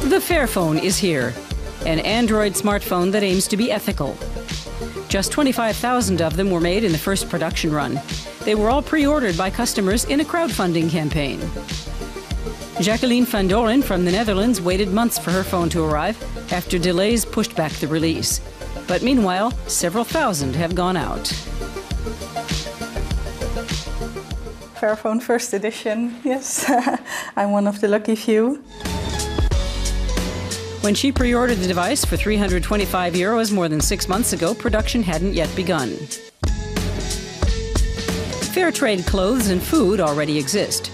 The fairphone is here, an Android smartphone that aims to be ethical. Just 25,000 of them were made in the first production run. They were all pre-ordered by customers in a crowdfunding campaign. Jacqueline van Doren from the Netherlands waited months for her phone to arrive after delays pushed back the release. But meanwhile, several thousand have gone out. Fairphone first edition, yes. I'm one of the lucky few. When she pre-ordered the device for €325 more than 6 months ago, production hadn't yet begun. Fair trade clothes and food already exist.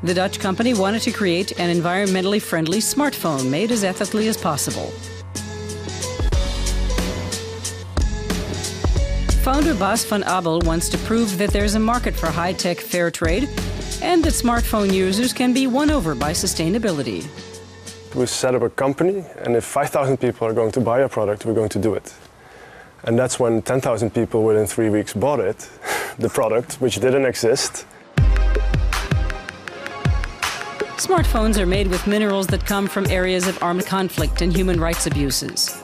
The Dutch company wanted to create an environmentally friendly smartphone made as ethically as possible. Founder Bas van Abel wants to prove that there's a market for high-tech fair trade and that smartphone users can be won over by sustainability. We set up a company, and if 5,000 people are going to buy a product, we're going to do it. And that's when 10,000 people within 3 weeks bought it, the product, which didn't exist. Smartphones are made with minerals that come from areas of armed conflict and human rights abuses.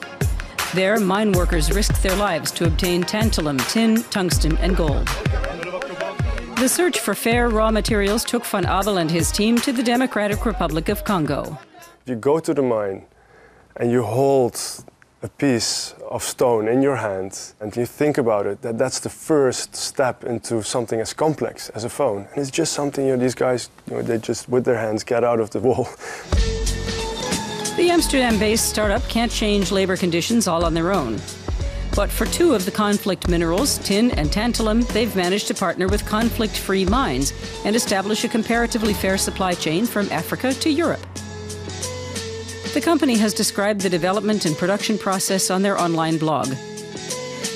There, mine workers risked their lives to obtain tantalum, tin, tungsten, and gold. The search for fair raw materials took Van Abel and his team to the Democratic Republic of Congo. If you go to the mine and you hold a piece of stone in your hand and you think about it, that's the first step into something as complex as a phone. And it's just something these guys, they just with their hands get out of the wall. The Amsterdam-based startup can't change labor conditions all on their own. But for two of the conflict minerals, tin and tantalum, they've managed to partner with conflict-free mines and establish a comparatively fair supply chain from Africa to Europe. The company has described the development and production process on their online blog.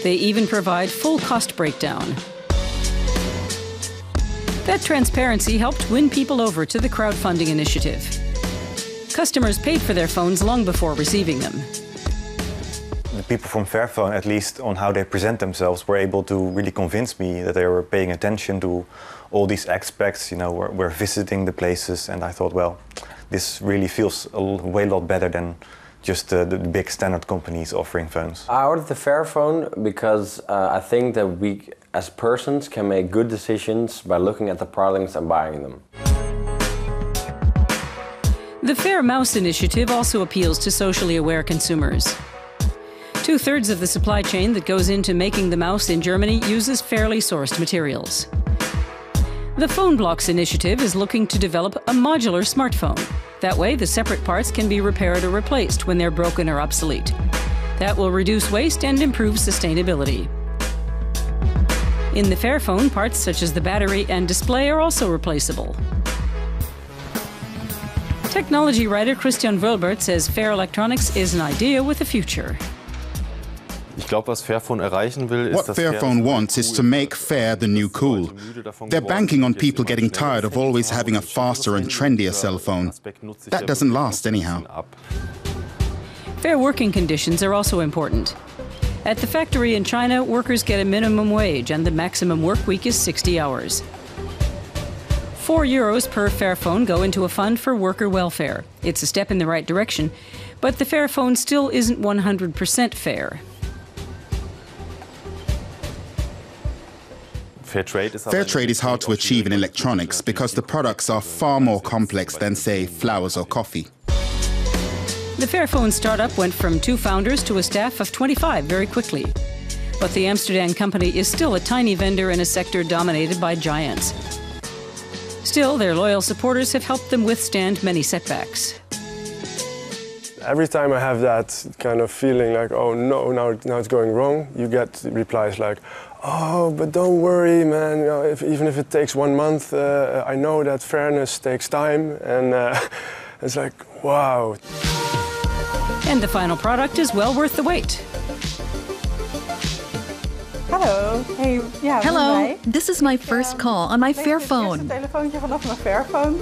They even provide full cost breakdown. That transparency helped win people over to the crowdfunding initiative. Customers paid for their phones long before receiving them. The people from Fairphone, at least on how they present themselves, were able to really convince me that they were paying attention to all these aspects. We're visiting the places, and I thought, well, this really feels a way lot better than just the big standard companies offering phones. I ordered the Fairphone because I think that we, as persons, can make good decisions by looking at the products and buying them. The Fair Mouse initiative also appeals to socially aware consumers. 2/3 of the supply chain that goes into making the mouse in Germany uses fairly sourced materials. The Phone Blocks initiative is looking to develop a modular smartphone. That way, the separate parts can be repaired or replaced when they're broken or obsolete. That will reduce waste and improve sustainability. In the Fairphone, parts such as the battery and display are also replaceable. Technology writer Christian Wölbert says fair electronics is an idea with a future. What Fairphone wants is to make fair the new cool. They're banking on people getting tired of always having a faster and trendier cell phone. That doesn't last anyhow. Fair working conditions are also important. At the factory in China, workers get a minimum wage and the maximum work week is 60 hours. €4 per Fairphone go into a fund for worker welfare. It's a step in the right direction, but the Fairphone still isn't 100% fair. Fair trade is hard to achieve in electronics because the products are far more complex than, say, flowers or coffee. The Fairphone startup went from 2 founders to a staff of 25 very quickly. But the Amsterdam company is still a tiny vendor in a sector dominated by giants. Still, their loyal supporters have helped them withstand many setbacks. Every time I have that kind of feeling like, oh no, now it's going wrong, you get replies like, oh, but don't worry, man. Even if it takes 1 month, I know that fairness takes time. And it's like, wow. And the final product is well worth the wait. Hello. Hey, yeah, hello. This is my first call on my Fairphone. Een telefoontje vanaf mijn Fairphone.